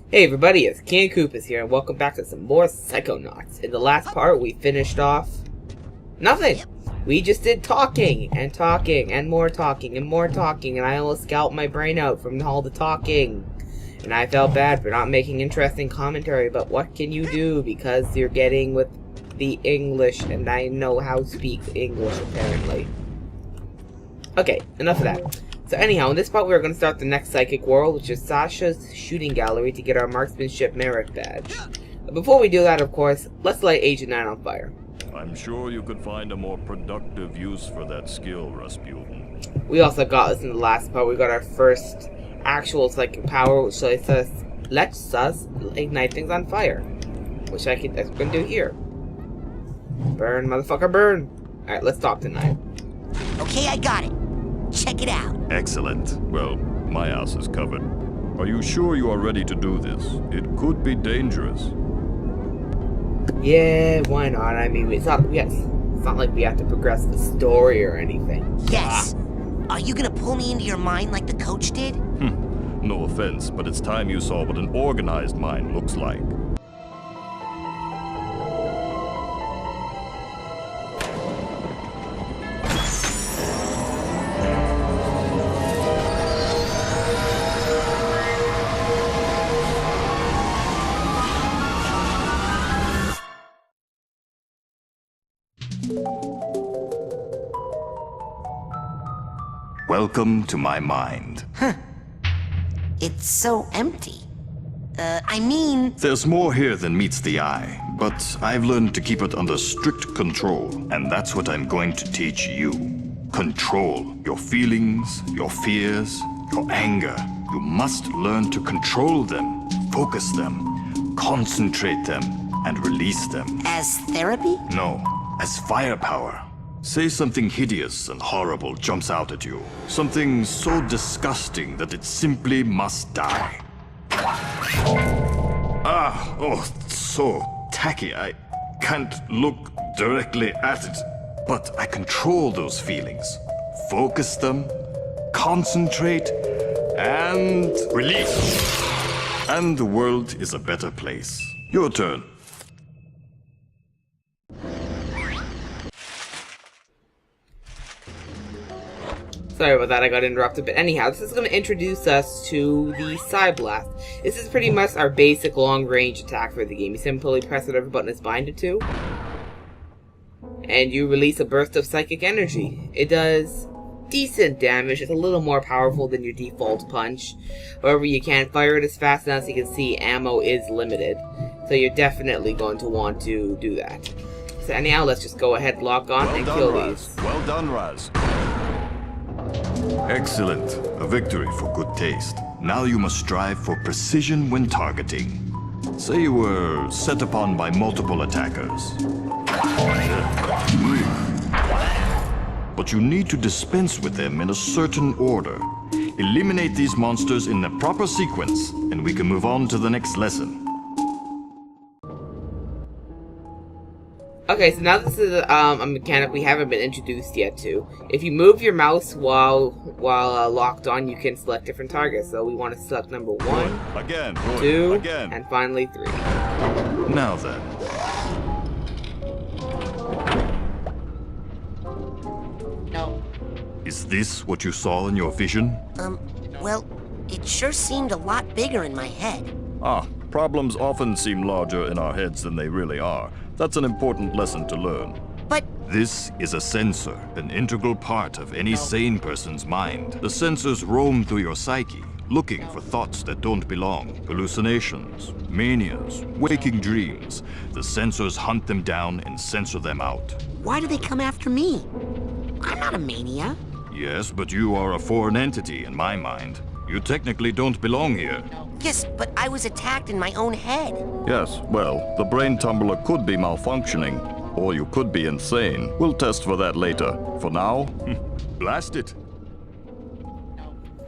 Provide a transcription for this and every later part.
Hey everybody, it's King Koopas here, and welcome back to some more Psychonauts. In the last part, we finished off nothing. We just did talking, and talking, and more talking, and more talking, and I almost scalped my brain out from all the talking. And I felt bad for not making interesting commentary, but what can you do, because you're getting with the English, and I know how to speak English, apparently. Okay, enough of that. So anyhow, in this part we're going to start the next psychic world, which is Sasha's shooting gallery, to get our marksmanship merit badge. But before we do that, of course, let's light Agent 9 on fire. I'm sure you could find a more productive use for that skill, Rasputin. We also got this in the last part. We got our first actual psychic power, which lets us ignite things on fire. Which I'm going to do here. Burn, motherfucker, burn! Alright, let's talk tonight. Okay, I got it. Check it out. Excellent. Well, my ass is covered. Are you sure you are ready to do this? It could be dangerous. Yeah, why not? I mean, it's not like we have to progress the story or anything. Yes. Are you gonna pull me into your mind like the coach did? No offense, but it's time you saw what an organized mind looks like. Welcome to my mind. Huh. It's so empty. I mean... There's more here than meets the eye, but I've learned to keep it under strict control, and that's what I'm going to teach you. Control your feelings, your fears, your anger. You must learn to control them, focus them, concentrate them, and release them. As therapy? No, as firepower. Say something hideous and horrible jumps out at you. Something so disgusting that it simply must die. So tacky. I can't look directly at it. But I control those feelings. Focus them, concentrate, and release. And the world is a better place. Your turn. Sorry about that, I got interrupted, but anyhow, this is going to introduce us to the Psyblast. This is pretty much our basic long-range attack for the game. You simply press whatever button it's binded to, and you release a burst of psychic energy. It does decent damage. It's a little more powerful than your default punch. However, you can't fire it as fast enough, so you can see ammo is limited. So you're definitely going to want to do that. So anyhow, let's just go ahead, lock on, and kill these. Well done, Raz. Excellent. A victory for good taste. Now you must strive for precision when targeting. Say you were set upon by multiple attackers. But you need to dispense with them in a certain order. Eliminate these monsters in the proper sequence, and we can move on to the next lesson. Okay, so now this is a mechanic we haven't been introduced yet to. If you move your mouse while locked on, you can select different targets. So we want to select number 1, Again. 2, and finally 3. Now then. No. Is this what you saw in your vision? Well, it sure seemed a lot bigger in my head. Problems often seem larger in our heads than they really are. That's an important lesson to learn. But... This is a censor, an integral part of any sane person's mind. The censors roam through your psyche, looking for thoughts that don't belong. Hallucinations, manias, waking dreams. The censors hunt them down and censor them out. Why do they come after me? I'm not a mania. Yes, but you are a foreign entity in my mind. You technically don't belong here. Yes, but I was attacked in my own head. Yes, well, the brain tumbler could be malfunctioning, or you could be insane. We'll test for that later. For now, blast it.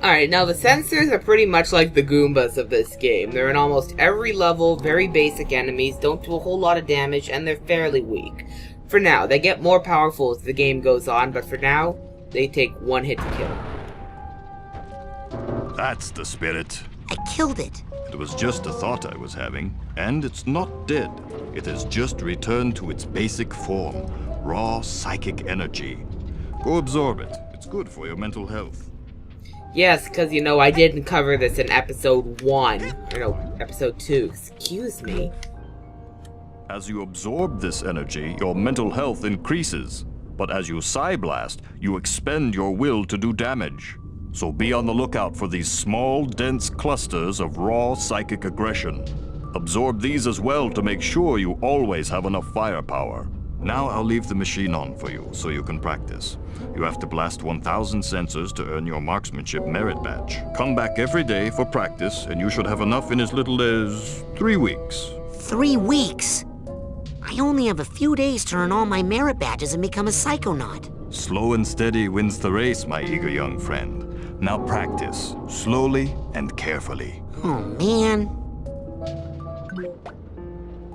Alright, now the censors are pretty much like the Goombas of this game. They're in almost every level, very basic enemies, don't do a whole lot of damage, and they're fairly weak. For now, they get more powerful as the game goes on, but for now, they take one hit to kill. That's the spirit. I killed it. It was just a thought I was having, and it's not dead. It has just returned to its basic form, raw psychic energy. Go absorb it. It's good for your mental health. Yes, because, you know, I didn't cover this in episode 1. Or no, episode 2. Excuse me. As you absorb this energy, your mental health increases. But as you Psyblast, you expend your will to do damage. So be on the lookout for these small, dense clusters of raw psychic aggression. Absorb these as well to make sure you always have enough firepower. Now I'll leave the machine on for you, so you can practice. You have to blast 1,000 censors to earn your marksmanship merit badge. Come back every day for practice, and you should have enough in as little as 3 weeks. 3 weeks? I only have a few days to earn all my merit badges and become a Psychonaut. Slow and steady wins the race, my eager young friend. Now practice, slowly and carefully. Oh, man.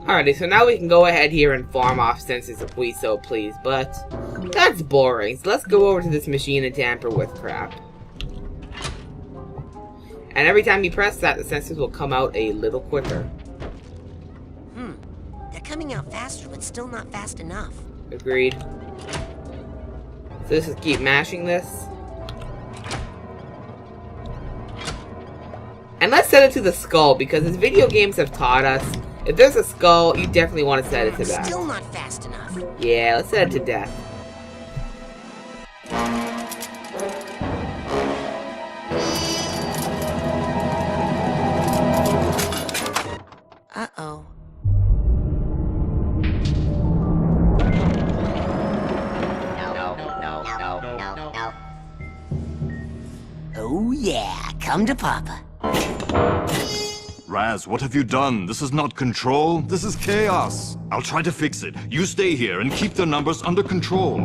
Alrighty, so now we can go ahead here and farm off censors if we so please, but that's boring. So let's go over to this machine and tamper with crap. And every time you press that, the sensors will come out a little quicker. They're coming out faster, but still not fast enough. Agreed. So let's just keep mashing this. And let's set it to the skull, because as video games have taught us, if there's a skull, you definitely want to set it to that. Still not fast enough. Yeah, let's set it to death. Uh-oh. Oh yeah, come to Papa. Raz, what have you done? This is not control. This is chaos. I'll try to fix it. You stay here and keep the numbers under control.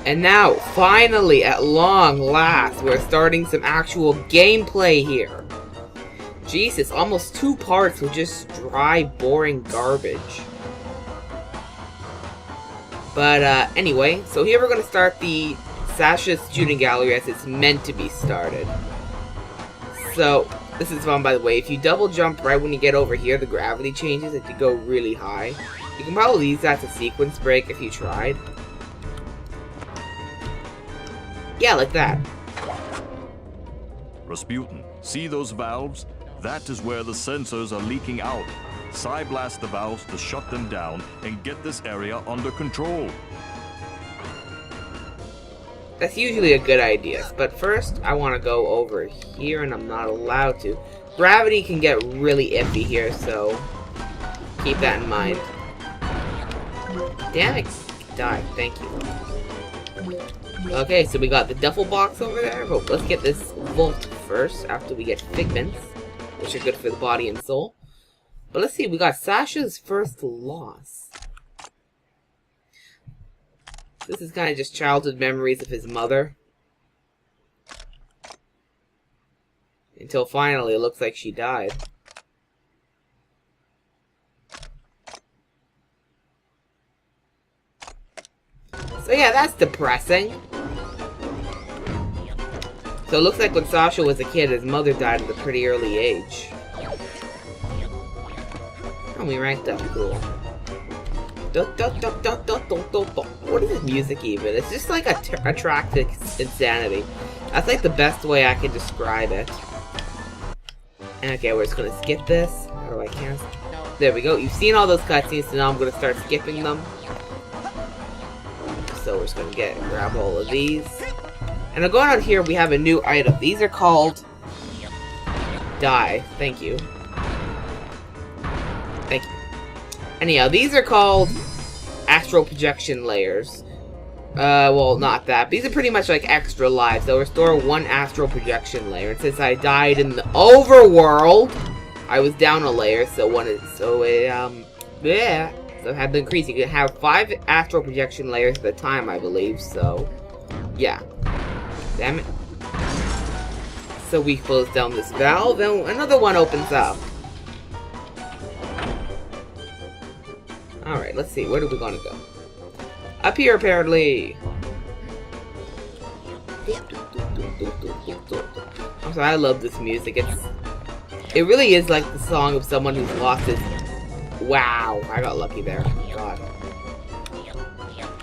And now, finally, at long last, we're starting some actual gameplay here. Jesus, almost 2 parts with just dry, boring garbage. But, anyway, so here we're gonna start the Sasha's shooting gallery as it's meant to be started. So, this is fun, by the way. If you double jump right when you get over here, the gravity changes if you go really high. You can probably use that as a sequence break if you tried. Yeah, like that. Rasputin, see those valves? That is where the sensors are leaking out. Psyblast the valves to shut them down and get this area under control. That's usually a good idea, but first I want to go over here, and I'm not allowed to. Gravity can get really iffy here, so keep that in mind. Damn it, die, thank you. Okay, so we got the duffel box over there, but let's get this vault first, after we get figments, which are good for the body and soul. But let's see, we got Sasha's first loss. This is kind of just childhood memories of his mother. Until finally, it looks like she died. So yeah, that's depressing. So it looks like when Sasha was a kid, his mother died at a pretty early age. Oh, we ranked up, cool. What is this music even? It's just like a track to insanity. That's like the best way I can describe it. Okay, we're just gonna skip this. How do I cancel? There we go. You've seen all those cutscenes, so now I'm gonna start skipping them. So we're just gonna grab all of these. And going out here, we have a new item. These are called Die. Thank you. Thank you. Anyhow, these are called astral projection layers. Well, not that. These are pretty much like extra lives. They'll restore 1 astral projection layer. And since I died in the overworld, I was down a layer. Yeah. So I had to increase. You can have 5 astral projection layers at a time, I believe. So, yeah. Damn it. So we close down this valve, and another one opens up. Alright, let's see. Where are we gonna go? Up here, apparently. I'm sorry, I love this music. It really is like the song of someone who's lost his... Wow, I got lucky there. God.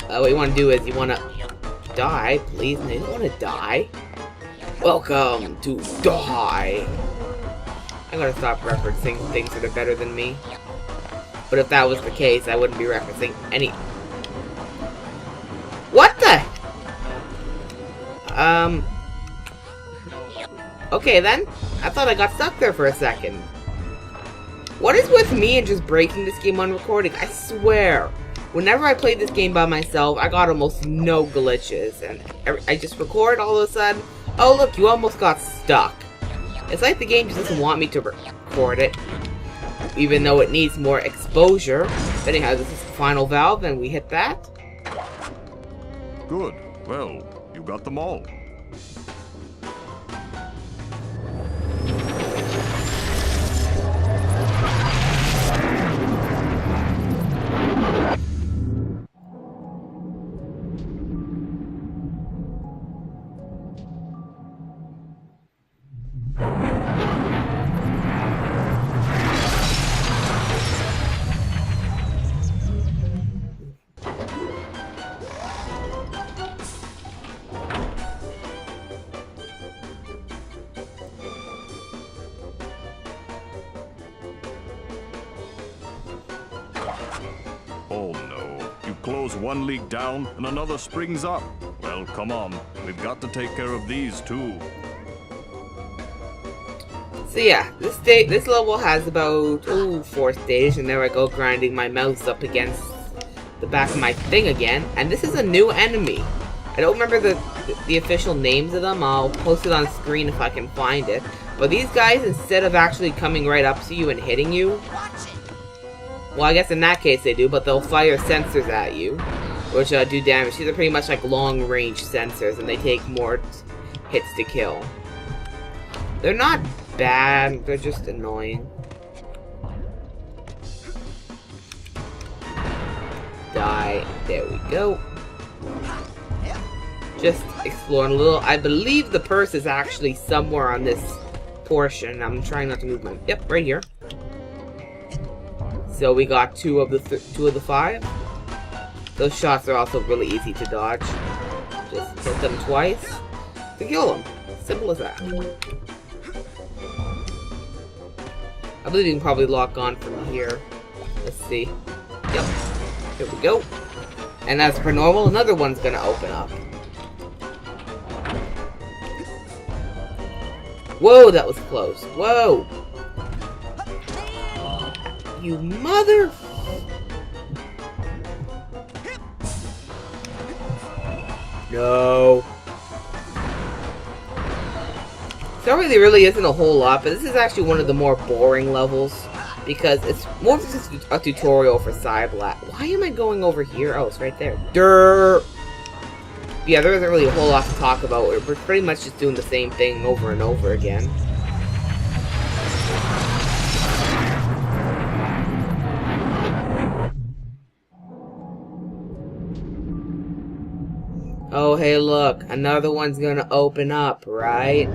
What you want to do is you want to die, please. No, you don't want to die. Welcome to die. I'm gonna stop referencing things that are better than me. But if that was the case, I wouldn't be referencing any... What the? Okay then. I thought I got stuck there for a second. What is with me and just breaking this game on recording? I swear. Whenever I played this game by myself, I got almost no glitches. And I just record all of a sudden. Oh look, you almost got stuck. It's like the game just doesn't want me to record it. Even though it needs more exposure. But anyhow, this is the final valve and we hit that. Good. Well, you got them all. Oh no, you close one leak down and another springs up. Well, come on, we've got to take care of these too. So yeah, this level has about 4 stages, and there I go grinding my mouse up against the back of my thing again. And this is a new enemy. I don't remember the official names of them. I'll post it on screen if I can find it. But these guys, instead of actually coming right up to you and hitting you, well, I guess in that case they do, but they'll fire censors at you, which do damage. These are pretty much like long-range censors, and they take more hits to kill. They're not bad, they're just annoying. Die. There we go. Just exploring a little. I believe the purse is actually somewhere on this portion. I'm trying not to move my... Yep, right here. So we got two of the 5. Those shots are also really easy to dodge. Just hit them twice to kill them. Simple as that. I believe you can probably lock on from here. Let's see. Yep. Here we go. And as per normal, another one's gonna open up. Whoa, that was close. Whoa! You mother... No. So there really isn't a whole lot, but this is actually one of the more boring levels because it's more of just a tutorial for Cyblat. Why am I going over here? Oh, it's right there. Durr. Yeah, there isn't really a whole lot to talk about. We're pretty much just doing the same thing over and over again. Oh, hey, look. Another one's gonna open up, right?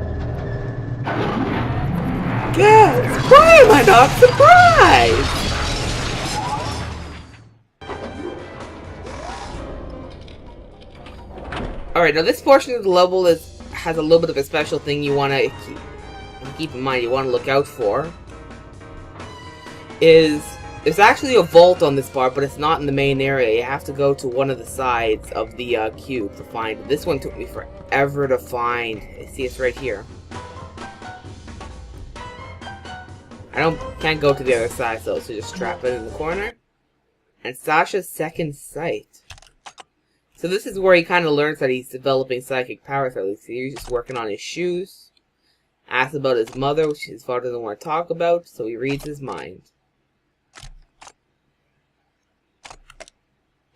Yes! Why am I not surprised? Alright, now this portion of the level has a little bit of a special thing you want to keep in mind, you want to look out for. There's actually a vault on this part, but it's not in the main area. You have to go to one of the sides of the cube to find it. This one took me forever to find. See, it's right here. Can't go to the other side, so just trap it in the corner. And Sasha's second sight. So this is where he kind of learns that he's developing psychic powers, at least. He's just working on his shoes. Asks about his mother, which his father doesn't want to talk about, so he reads his mind.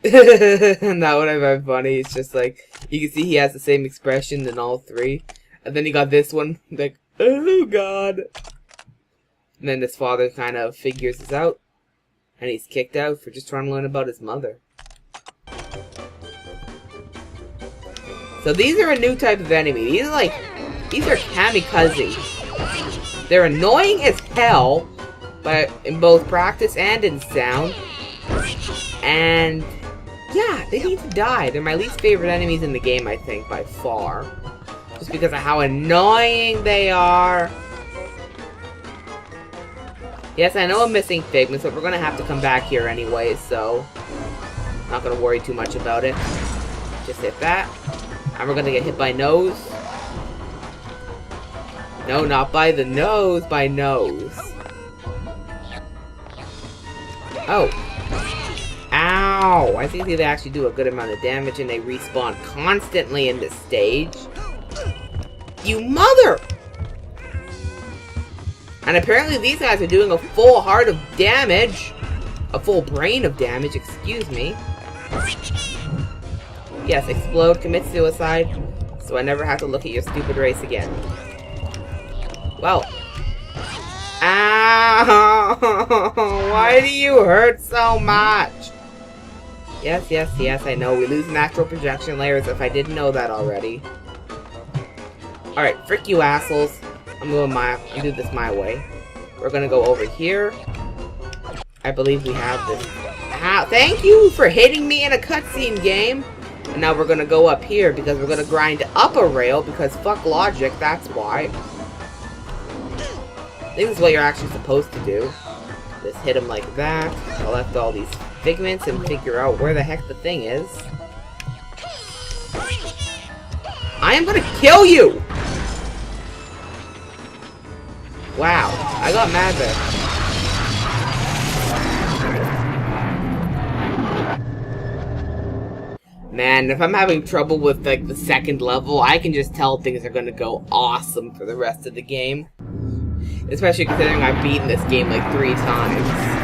And that would have been funny. It's just like, you can see he has the same expression in all 3. And then you got this one, like, oh god. And then his father kind of figures this out. And he's kicked out for just trying to learn about his mother. So these are a new type of enemy. These are like These are kamikaze. They're annoying as hell, but in both practice and in sound. And yeah, they need to die. They're my least favorite enemies in the game, I think, by far. Just because of how annoying they are. Yes, I know I'm missing figments, but we're gonna have to come back here anyway, so not gonna worry too much about it. Just hit that. And we're gonna get hit by nose. No, not by the nose, by nose. Oh. Ow! I think they actually do a good amount of damage and they respawn constantly in this stage. You mother! And apparently these guys are doing a full heart of damage. A full brain of damage, excuse me. Yes, explode, commit suicide, so I never have to look at your stupid race again. Well. Ow! Why do you hurt so much? Yes, yes, yes, I know. We lose natural projection layers if I didn't know that already. Alright, frick you assholes. I'm do this my way. We're gonna go over here. I believe we have this. Ow, thank you for hitting me in a cutscene game! And now we're gonna go up here because we're gonna grind up a rail because fuck logic, that's why. I think this is what you're actually supposed to do. Just hit him like that, collect all these figments and figure out where the heck the thing is. I am gonna kill you! Wow, I got mad there. Man, if I'm having trouble with like the second level, I can just tell things are gonna go awesome for the rest of the game. Especially considering I've beaten this game like 3 times.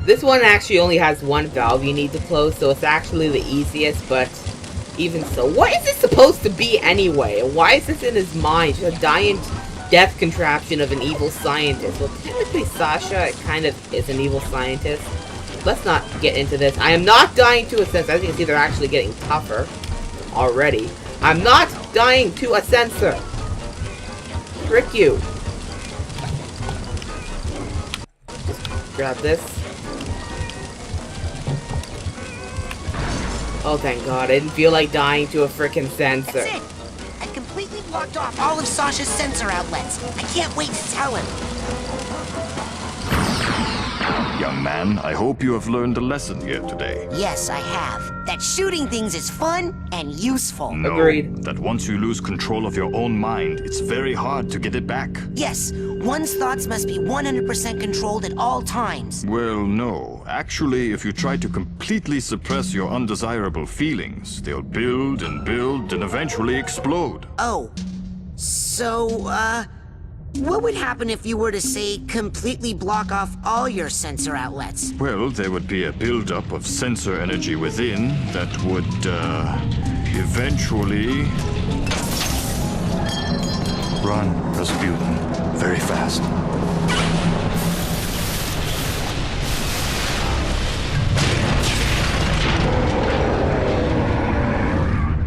This one actually only has one valve you need to close, so it's actually the easiest, but even so. What is this supposed to be anyway? Why is this in his mind? Just a dying death contraption of an evil scientist. Well, technically Sasha kind of is an evil scientist. Let's not get into this. I am not dying to a sensor. As you can see, they're actually getting tougher already. I'm not dying to a sensor. Frick you. Just grab this. Oh, thank God. I didn't feel like dying to a frickin' sensor. That's it. I completely blocked off all of Sasha's sensor outlets. I can't wait to tell him. Young man, I hope you have learned a lesson here today. Yes, I have. That shooting things is fun and useful. No, agreed. that once you lose control of your own mind, it's very hard to get it back. Yes, one's thoughts must be 100% controlled at all times. Well, no. Actually, if you try to completely suppress your undesirable feelings, they'll build and eventually explode. Oh, so, what would happen if you were to, say, completely block off all your sensor outlets? Well, there would be a buildup of sensor energy within that would, eventually... Run, Rasputin. Very fast.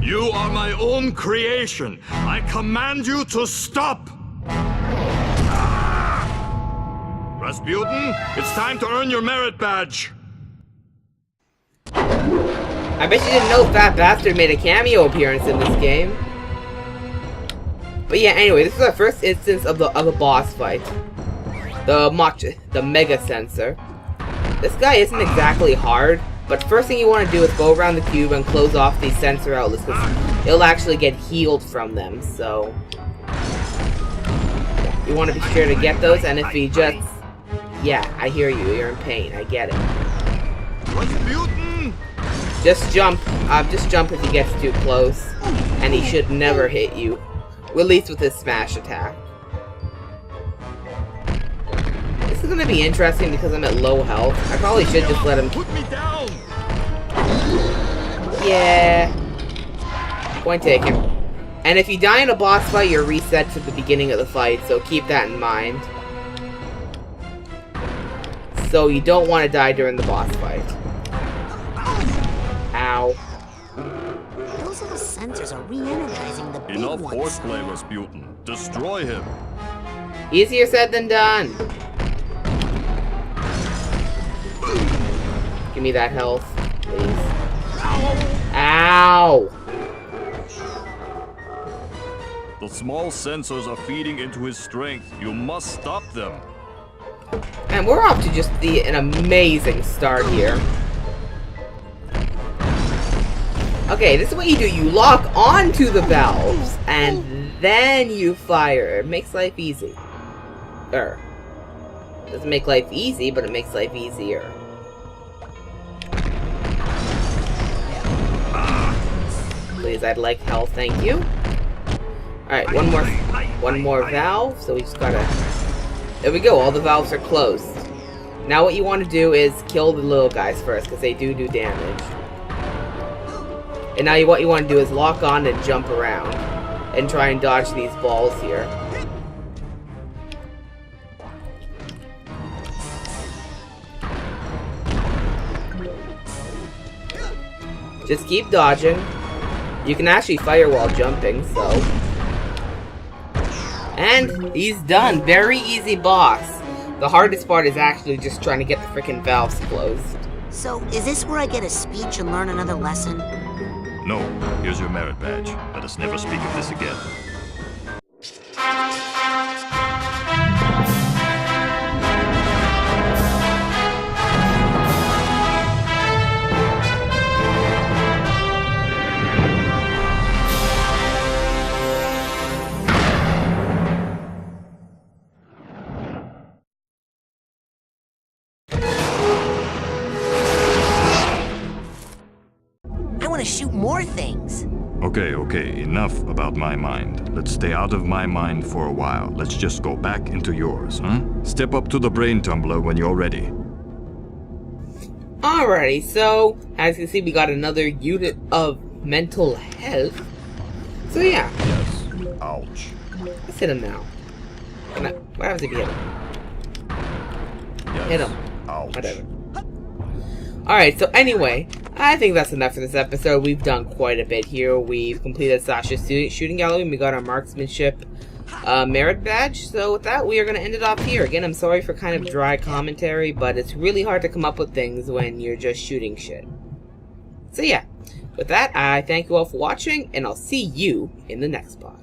You are my own creation. I command you to stop! Rasputin, it's time to earn your merit badge. I bet you didn't know Fat Bastard made a cameo appearance in this game. But yeah, anyway, this is our first instance of the boss fight. The Mega Sensor. This guy isn't exactly hard, but first thing you want to do is go around the cube and close off these sensor outlets, because it'll actually get healed from them, so... You want to be sure to get those, and if he just... Yeah, I hear you, you're in pain, I get it. Rasputin! Just jump if he gets too close, and he should never hit you. At least with his smash attack. This is gonna be interesting because I'm at low health. I probably should just let him... Put me down! Yeah. Point taken. And if you die in a boss fight, you're reset to the beginning of the fight, so keep that in mind. So you don't want to die during the boss fight. Ow. Those little censors are re-energizing the big Enough ones. horseplay, Rasputin. Destroy him. Easier said than done. Give me that health, please. Ow! The small censors are feeding into his strength. You must stop them. And we're off to just an amazing start here. Okay, this is what you do. You lock onto the valves, and then you fire. It makes life easy. Doesn't make life easy, but it makes life easier. Please, I'd like health, thank you. Alright, one more valve, so we just gotta... There we go, all the valves are closed. Now what you want to do is kill the little guys first, because they do damage. And now what you want to do is lock on and jump around. And try and dodge these balls here. Just keep dodging. You can actually fire while jumping, so... And he's done. Very easy boss. The hardest part is actually just trying to get the freaking valves closed. So, is this where I get a speech and learn another lesson? No, here's your merit badge. Let us never speak of this again. I want to shoot more things. Okay, enough about my mind. Let's stay out of my mind for a while. Let's just go back into yours, huh? Step up to the brain tumbler when you're ready. Alrighty, so, as you can see, we got another unit of mental health. So yeah. Yes. Ouch. Let's hit him now. What happens if you hit him? Yes. Hit him. Ouch. Whatever. Alright, so anyway, I think that's enough for this episode. We've done quite a bit here. We've completed Sasha's shooting gallery, and we got our marksmanship merit badge. So with that, we are going to end it off here. Again, I'm sorry for kind of dry commentary, but it's really hard to come up with things when you're just shooting shit. So yeah, with that, I thank you all for watching, and I'll see you in the next part.